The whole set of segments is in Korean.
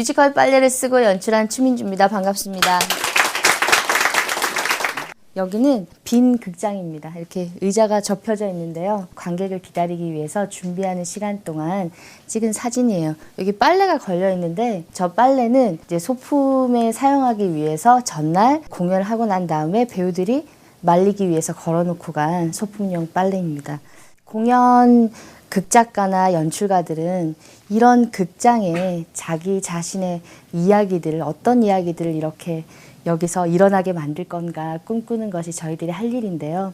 뮤지컬 빨래를 쓰고 연출한 추민주입니다. 반갑습니다. 여기는 빈 극장입니다. 이렇게 의자가 접혀져 있는데요. 관객을 기다리기 위해서 준비하는 시간 동안 찍은 사진이에요. 여기 빨래가 걸려 있는데 저 빨래는 이제 소품에 사용하기 위해서 전날 공연을 하고 난 다음에 배우들이 말리기 위해서 걸어놓고 간 소품용 빨래입니다. 공연 극작가나 연출가들은 이런 극장에 자기 자신의 이야기들을, 어떤 이야기들을 이렇게 여기서 일어나게 만들 건가 꿈꾸는 것이 저희들이 할 일인데요.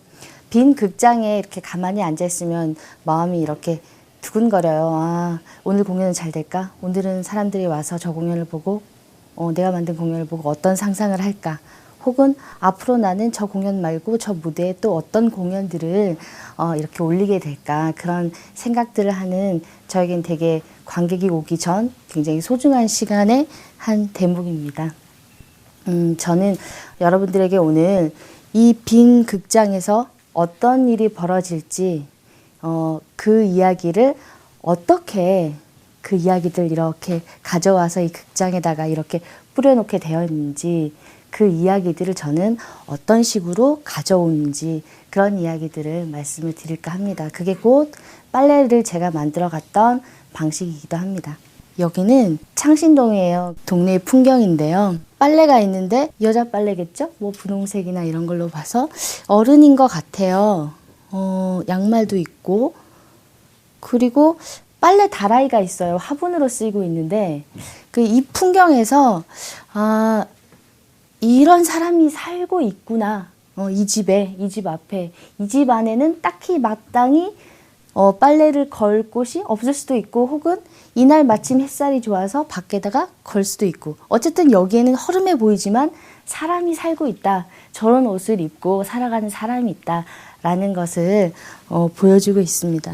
빈 극장에 이렇게 가만히 앉아있으면 마음이 이렇게 두근거려요. 아, 오늘 공연은 잘 될까? 오늘은 사람들이 와서 저 공연을 보고 내가 만든 공연을 보고 어떤 상상을 할까? 혹은 앞으로 나는 저 공연 말고 저 무대에 또 어떤 공연들을 이렇게 올리게 될까? 그런 생각들을 하는 저에겐 되게 관객이 오기 전 굉장히 소중한 시간의 한 대목입니다. 저는 여러분들에게 오늘 이 빈 극장에서 어떤 일이 벌어질지 그 이야기를 어떻게 그 이야기들 이렇게 가져와서 이 극장에다가 이렇게 뿌려놓게 되어 있는지 그 이야기들을 저는 어떤 식으로 가져오는지 그런 이야기들을 말씀을 드릴까 합니다. 그게 곧 빨래를 제가 만들어 갔던 방식이기도 합니다. 여기는 창신동이에요. 동네의 풍경인데요. 빨래가 있는데 여자 빨래겠죠? 뭐 분홍색이나 이런 걸로 봐서 어른인 것 같아요. 양말도 있고 그리고 빨래 다라이가 있어요. 화분으로 쓰이고 있는데 이 풍경에서 이런 사람이 살고 있구나. 이 집에, 이 집 앞에, 이 집 안에는 딱히 마땅히 빨래를 걸 곳이 없을 수도 있고 혹은 이날 마침 햇살이 좋아서 밖에다가 걸 수도 있고 어쨌든 여기에는 허름해 보이지만 사람이 살고 있다. 저런 옷을 입고 살아가는 사람이 있다. 라는 것을 보여주고 있습니다.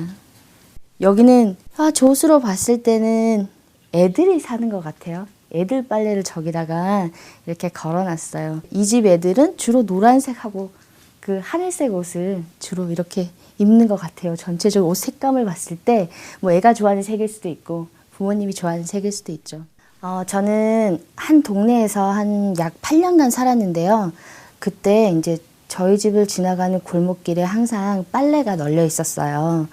여기는 저 옷으로 봤을 때는 애들이 사는 것 같아요. 애들 빨래를 저기다가 이렇게 걸어놨어요. 이 집 애들은 주로 노란색하고 그 하늘색 옷을 주로 이렇게 입는 것 같아요. 전체적으로 옷 색감을 봤을 때 뭐 애가 좋아하는 색일 수도 있고 부모님이 좋아하는 색일 수도 있죠. 저는 한 동네에서 한 약 8년간 살았는데요. 그때 이제 저희 집을 지나가는 골목길에 항상 빨래가 널려 있었어요.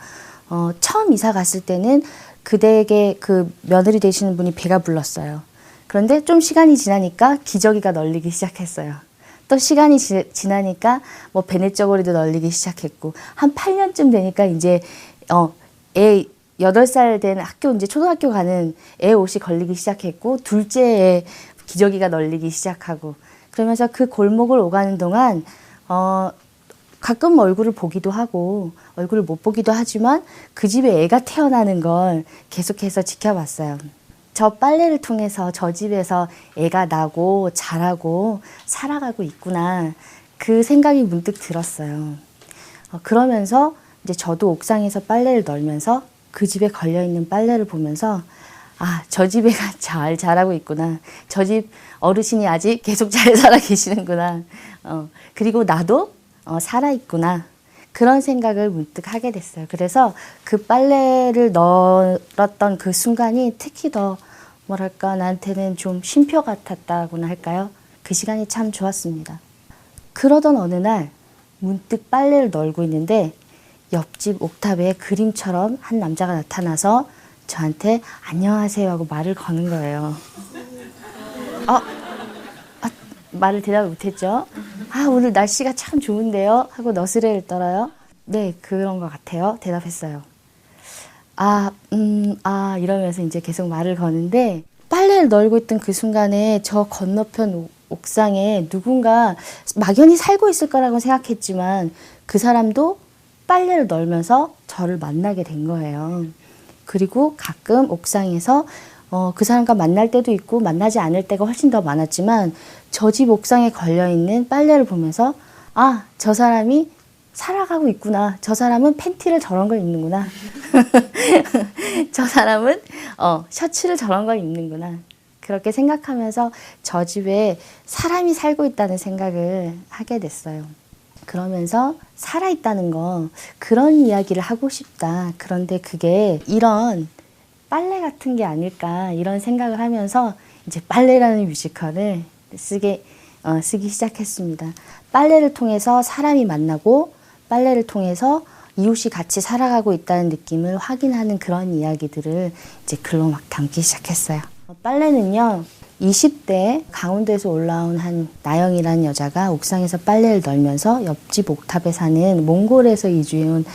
처음 이사 갔을 때는 그 댁에 그 며느리 되시는 분이 배가 불렀어요. 그런데 좀 시간이 지나니까 기저귀가 널리기 시작했어요. 또 시간이 지나니까 뭐 배냇저고리도 널리기 시작했고 한 8년쯤 되니까 이제 애 8살 된 학교 이제 초등학교 가는 애 옷이 걸리기 시작했고 둘째 애 기저귀가 널리기 시작하고 그러면서 그 골목을 오가는 동안 가끔 얼굴을 보기도 하고 얼굴을 못 보기도 하지만 그 집에 애가 태어나는 걸 계속해서 지켜봤어요. 저 빨래를 통해서 저 집에서 애가 나고 자라고 살아가고 있구나 그 생각이 문득 들었어요. 그러면서 이제 저도 옥상에서 빨래를 널면서 그 집에 걸려있는 빨래를 보면서 저 집 애가 잘 자라고 있구나. 저 집 어르신이 아직 계속 잘 살아 계시는구나. 그리고 나도 살아있구나. 그런 생각을 문득 하게 됐어요. 그래서 그 빨래를 널었던 그 순간이 특히 더 뭐랄까 나한테는 좀 쉼표 같았다고나 할까요? 그 시간이 참 좋았습니다. 그러던 어느 날 문득 빨래를 널고 있는데 옆집 옥탑에 그림처럼 한 남자가 나타나서 저한테 안녕하세요 하고 말을 거는 거예요. 말을 대답을 못했죠. 오늘 날씨가 참 좋은데요? 하고 너스레를 떨어요. 네, 그런 것 같아요. 대답했어요. 이러면서 이제 계속 말을 거는데 빨래를 널고 있던 그 순간에 저 건너편 옥상에 누군가 막연히 살고 있을 거라고 생각했지만 그 사람도 빨래를 널면서 저를 만나게 된 거예요. 그리고 가끔 옥상에서 그 사람과 만날 때도 있고 만나지 않을 때가 훨씬 더 많았지만 저 집 옥상에 걸려있는 빨래를 보면서 저 사람이 살아가고 있구나. 저 사람은 팬티를 저런 걸 입는구나. 저 사람은 셔츠를 저런 걸 입는구나. 그렇게 생각하면서 저 집에 사람이 살고 있다는 생각을 하게 됐어요. 그러면서 살아있다는 거 그런 이야기를 하고 싶다. 그런데 그게 이런 빨래 같은 게 아닐까 이런 생각을 하면서 이제 빨래라는 뮤지컬을 쓰기 시작했습니다. 빨래를 통해서 사람이 만나고 빨래를 통해서 이웃이 같이 살아가고 있다는 느낌을 확인하는 그런 이야기들을 이제 글로 막 담기 시작했어요. 빨래는요, 20대에 강원도에서 올라온 한 나영이라는 여자가 옥상에서 빨래를 널면서 옆집 옥탑에 사는 몽골에서 이주해온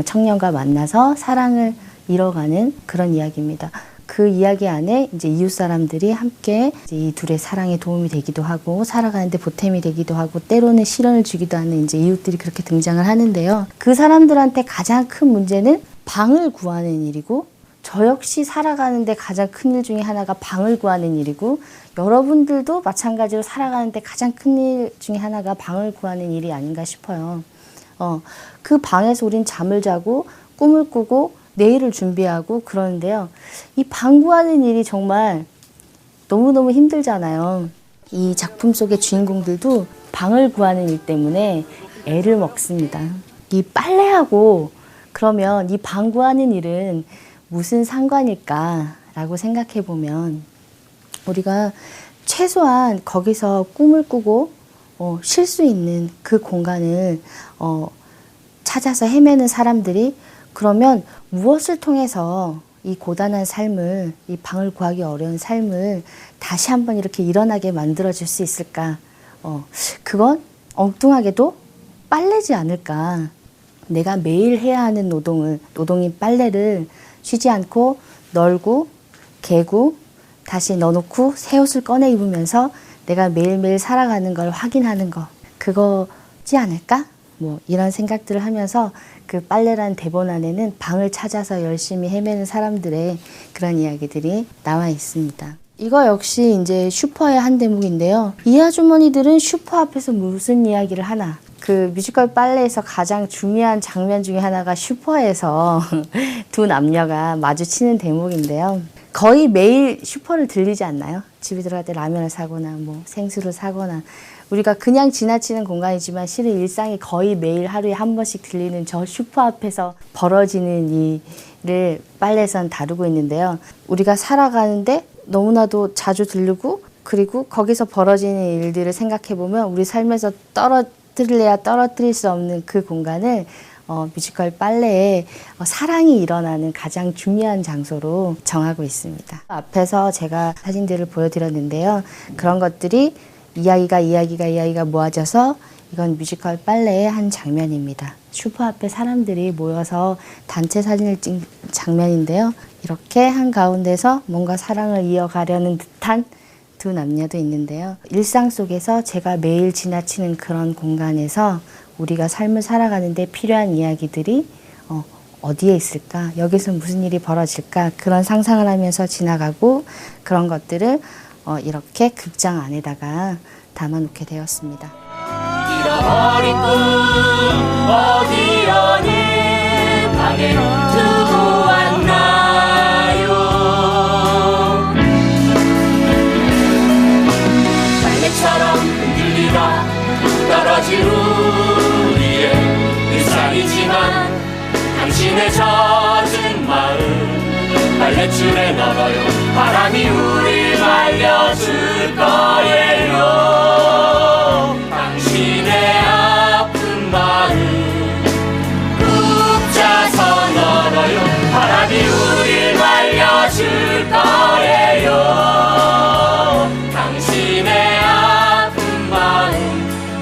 청년과 만나서 사랑을 이뤄가는 그런 이야기입니다. 그 이야기 안에 이제 이웃 사람들이 함께 이제 이 둘의 사랑에 도움이 되기도 하고 살아가는데 보탬이 되기도 하고 때로는 시련을 주기도 하는 이제 이웃들이 그렇게 등장을 하는데요. 그 사람들한테 가장 큰 문제는 방을 구하는 일이고 저 역시 살아가는데 가장 큰 일 중에 하나가 방을 구하는 일이고 여러분들도 마찬가지로 살아가는데 가장 큰 일 중에 하나가 방을 구하는 일이 아닌가 싶어요. 그 방에서 우린 잠을 자고 꿈을 꾸고 내일을 준비하고 그러는데요. 이 방 구하는 일이 정말 너무너무 힘들잖아요. 이 작품 속의 주인공들도 방을 구하는 일 때문에 애를 먹습니다. 이 빨래하고 그러면 이 방 구하는 일은 무슨 상관일까라고 생각해 보면 우리가 최소한 거기서 꿈을 꾸고 쉴 수 있는 그 공간을 찾아서 헤매는 사람들이 그러면 무엇을 통해서 이 고단한 삶을, 이 방을 구하기 어려운 삶을 다시 한번 이렇게 일어나게 만들어줄 수 있을까? 그건 엉뚱하게도 빨래지 않을까? 내가 매일 해야 하는 노동인 빨래를 쉬지 않고 널고, 개고, 다시 넣어놓고 새 옷을 꺼내 입으면서 내가 매일매일 살아가는 걸 확인하는 거, 그거지 않을까? 이런 생각들을 하면서 그 빨래라는 대본 안에는 방을 찾아서 열심히 헤매는 사람들의 그런 이야기들이 나와 있습니다. 이거 역시 이제 슈퍼의 한 대목인데요. 이 아주머니들은 슈퍼 앞에서 무슨 이야기를 하나? 그 뮤지컬 빨래에서 가장 중요한 장면 중에 하나가 슈퍼에서 두 남녀가 마주치는 대목인데요. 거의 매일 슈퍼를 들리지 않나요? 집에 들어갈 때 라면을 사거나 생수를 사거나 우리가 그냥 지나치는 공간이지만 실은 일상에 거의 매일 하루에 한 번씩 들리는 저 슈퍼 앞에서 벌어지는 일을 빨래에서는 다루고 있는데요. 우리가 살아가는데 너무나도 자주 들르고 그리고 거기서 벌어지는 일들을 생각해보면 우리 삶에서 떨어뜨려야 떨어뜨릴 수 없는 그 공간을 뮤지컬 빨래에 사랑이 일어나는 가장 중요한 장소로 정하고 있습니다. 앞에서 제가 사진들을 보여드렸는데요. 그런 것들이 이야기가 모아져서 이건 뮤지컬 빨래의 한 장면입니다. 슈퍼 앞에 사람들이 모여서 단체 사진을 찍는 장면인데요. 이렇게 한가운데서 뭔가 사랑을 이어가려는 듯한 두 남녀도 있는데요. 일상 속에서 제가 매일 지나치는 그런 공간에서 우리가 삶을 살아가는데 필요한 이야기들이 어디에 있을까? 여기서 무슨 일이 벌어질까? 그런 상상을 하면서 지나가고 그런 것들을 이렇게 극장 안에다가 담아놓게 되었습니다. 잃어버린 꿈 어디 어느 방에 두고 왔나요? 빨래처럼 흔들리다 떨어질 우리의 일상이지만 당신의 젖은 마음 빨랫줄에 널어요. 바람이 우릴 말려줄 거예요. 당신의 아픈 마음 꾹 짜서 널어요. 바람이 우릴 말려줄 거예요. 당신의 아픈 마음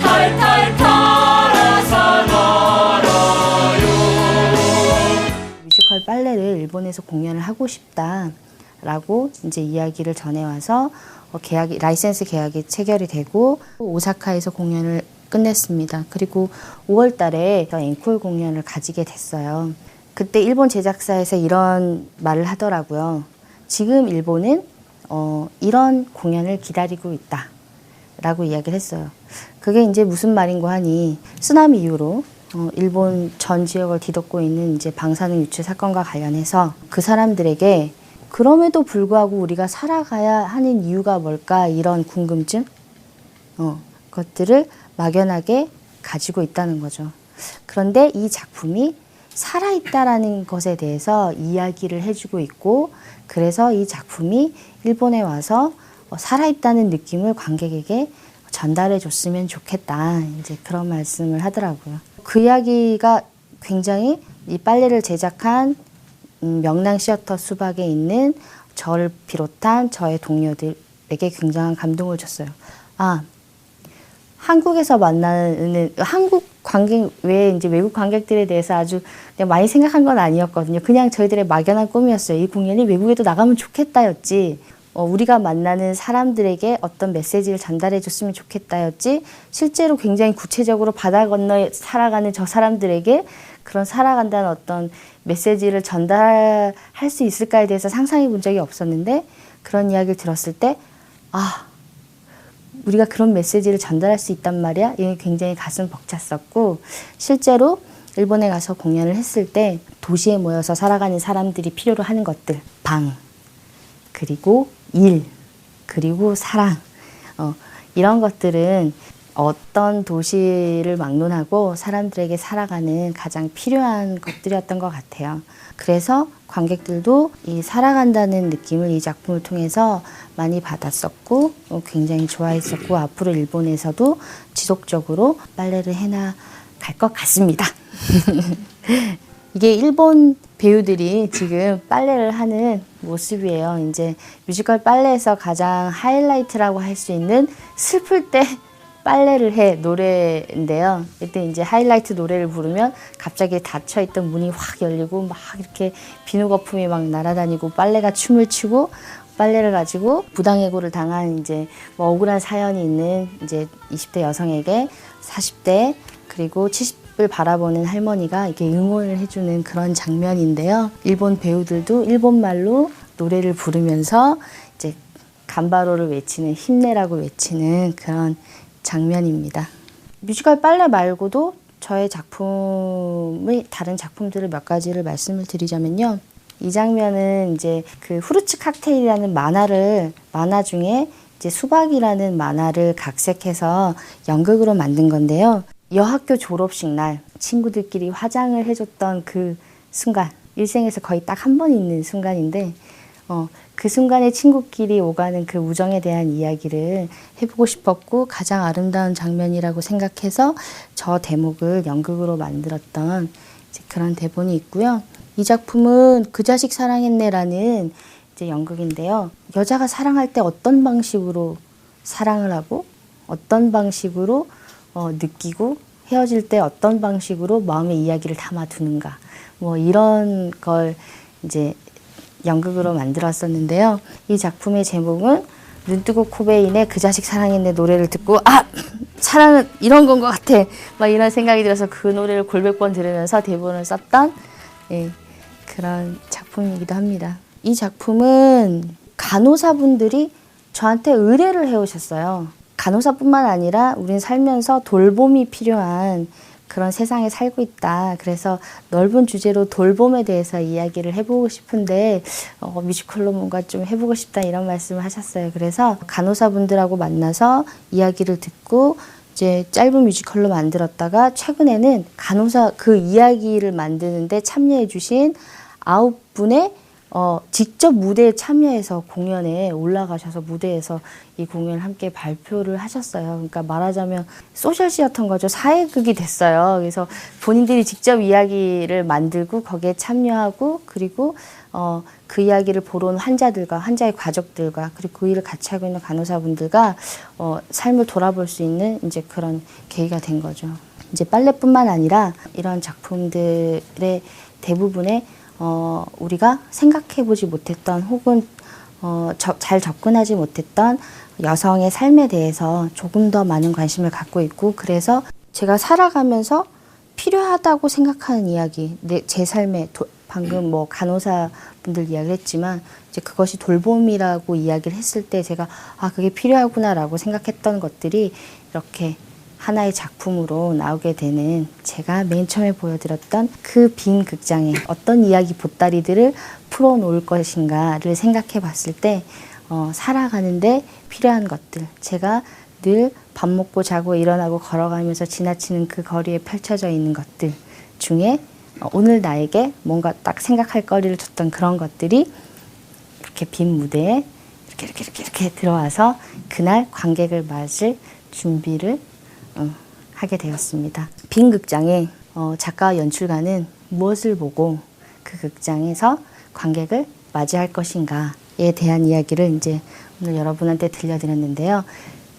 털털 털어서 널어요. 뮤지컬 빨래를 일본에서 공연을 하고 싶다라고 이제 이야기를 전해와서 라이센스 계약이 체결이 되고 오사카에서 공연을 끝냈습니다. 그리고 5월 달에 앵콜 공연을 가지게 됐어요. 그때 일본 제작사에서 이런 말을 하더라고요. 지금 일본은 이런 공연을 기다리고 있다 라고 이야기를 했어요. 그게 이제 무슨 말인고 하니 쓰나미 이후로 일본 전 지역을 뒤덮고 있는 이제 방사능 유출 사건과 관련해서 그 사람들에게 그럼에도 불구하고 우리가 살아가야 하는 이유가 뭘까 이런 궁금증 것들을 막연하게 가지고 있다는 거죠. 그런데 이 작품이 살아있다라는 것에 대해서 이야기를 해주고 있고 그래서 이 작품이 일본에 와서 살아있다는 느낌을 관객에게 전달해 줬으면 좋겠다. 이제 그런 말씀을 하더라고요. 그 이야기가 굉장히 이 빨래를 제작한 명랑 시어터 수박에 있는 저를 비롯한 저의 동료들에게 굉장한 감동을 줬어요. 아, 한국에서 만나는 한국 관객 외에 이제 외국 관객들에 대해서 아주 그냥 많이 생각한 건 아니었거든요. 그냥 저희들의 막연한 꿈이었어요. 이 공연이 외국에도 나가면 좋겠다였지. 우리가 만나는 사람들에게 어떤 메시지를 전달해 줬으면 좋겠다였지. 실제로 굉장히 구체적으로 바다 건너 살아가는 저 사람들에게 그런 살아간다는 어떤 메시지를 전달할 수 있을까에 대해서 상상해 본 적이 없었는데, 그런 이야기를 들었을 때 우리가 그런 메시지를 전달할 수 있단 말이야? 이게 굉장히 가슴 벅찼었고, 실제로 일본에 가서 공연을 했을 때 도시에 모여서 살아가는 사람들이 필요로 하는 것들, 방, 그리고 일, 그리고 사랑, 이런 것들은 어떤 도시를 막론하고 사람들에게 살아가는 가장 필요한 것들이었던 것 같아요. 그래서 관객들도 이 살아간다는 느낌을 이 작품을 통해서 많이 받았었고 굉장히 좋아했었고, 앞으로 일본에서도 지속적으로 빨래를 해나갈 것 같습니다. 이게 일본 배우들이 지금 빨래를 하는 모습이에요. 이제 뮤지컬 빨래에서 가장 하이라이트라고 할 수 있는 슬플 때 빨래를 해 노래인데요. 이때 이제 하이라이트 노래를 부르면 갑자기 닫혀있던 문이 확 열리고 막 이렇게 비누 거품이 막 날아다니고 빨래가 춤을 추고, 빨래를 가지고 부당해고를 당한 이제 억울한 사연이 있는 이제 20대 여성에게 40대 그리고 70을 바라보는 할머니가 이렇게 응원을 해주는 그런 장면인데요. 일본 배우들도 일본말로 노래를 부르면서 이제 간바로를 외치는, 힘내라고 외치는 그런 장면입니다. 뮤지컬 빨래 말고도 저의 작품의 다른 작품들을 몇 가지를 말씀을 드리자면요. 이 장면은 이제 그 후르츠 칵테일이라는 만화 중에 이제 수박이라는 만화를 각색해서 연극으로 만든 건데요. 여학교 졸업식 날 친구들끼리 화장을 해줬던 그 순간, 일생에서 거의 딱 한 번 있는 순간인데, 그 순간에 친구끼리 오가는 그 우정에 대한 이야기를 해보고 싶었고, 가장 아름다운 장면이라고 생각해서 저 대목을 연극으로 만들었던 이제 그런 대본이 있고요. 이 작품은 그 자식 사랑했네라는 이제 연극인데요. 여자가 사랑할 때 어떤 방식으로 사랑을 하고, 어떤 방식으로 느끼고, 헤어질 때 어떤 방식으로 마음의 이야기를 담아두는가, 뭐 이런 걸 이제 연극으로 만들었었는데요. 이 작품의 제목은 눈뜨고 코베인의 그 자식 사랑했네 노래를 듣고 사랑은 이런 건 것 같아 막 이런 생각이 들어서 그 노래를 골백 번 들으면서 대본을 썼던 그런 작품이기도 합니다. 이 작품은 간호사분들이 저한테 의뢰를 해오셨어요. 간호사뿐만 아니라 우린 살면서 돌봄이 필요한 그런 세상에 살고 있다. 그래서 넓은 주제로 돌봄에 대해서 이야기를 해보고 싶은데 뮤지컬로 뭔가 좀 해보고 싶다 이런 말씀을 하셨어요. 그래서 간호사분들하고 만나서 이야기를 듣고 이제 짧은 뮤지컬로 만들었다가, 최근에는 간호사 그 이야기를 만드는데 참여해 주신 9분의 직접 무대에 참여해서 공연에 올라가셔서 무대에서 이 공연을 함께 발표를 하셨어요. 그러니까 말하자면 소셜시어터인 거죠. 사회극이 됐어요. 그래서 본인들이 직접 이야기를 만들고 거기에 참여하고, 그리고 그 이야기를 보러 온 환자들과 환자의 가족들과 그리고 그 일을 같이 하고 있는 간호사분들과 삶을 돌아볼 수 있는 이제 그런 계기가 된 거죠. 이제 빨래뿐만 아니라 이런 작품들의 대부분에 우리가 생각해보지 못했던 혹은 잘 접근하지 못했던 여성의 삶에 대해서 조금 더 많은 관심을 갖고 있고, 그래서 제가 살아가면서 필요하다고 생각하는 이야기, 제 삶에 방금 뭐 간호사분들 이야기를 했지만 이제 그것이 돌봄이라고 이야기를 했을 때 제가 그게 필요하구나라고 생각했던 것들이 이렇게 하나의 작품으로 나오게 되는, 제가 맨 처음에 보여드렸던 그 빈 극장에 어떤 이야기 보따리들을 풀어놓을 것인가를 생각해 봤을 때 살아가는데 필요한 것들, 제가 늘 밥 먹고 자고 일어나고 걸어가면서 지나치는 그 거리에 펼쳐져 있는 것들 중에 오늘 나에게 뭔가 딱 생각할 거리를 줬던 그런 것들이 이렇게 빈 무대에 이렇게 들어와서 그날 관객을 맞을 준비를 하게 되었습니다. 빈 극장에 작가와 연출가는 무엇을 보고 그 극장에서 관객을 맞이할 것인가에 대한 이야기를 이제 오늘 여러분한테 들려드렸는데요.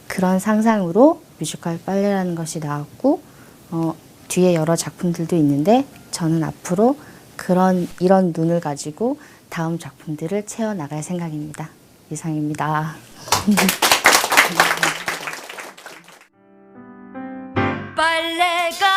그런 상상으로 뮤지컬 빨래라는 것이 나왔고 뒤에 여러 작품들도 있는데 저는 앞으로 이런 눈을 가지고 다음 작품들을 채워나갈 생각입니다. 이상입니다. 빨래가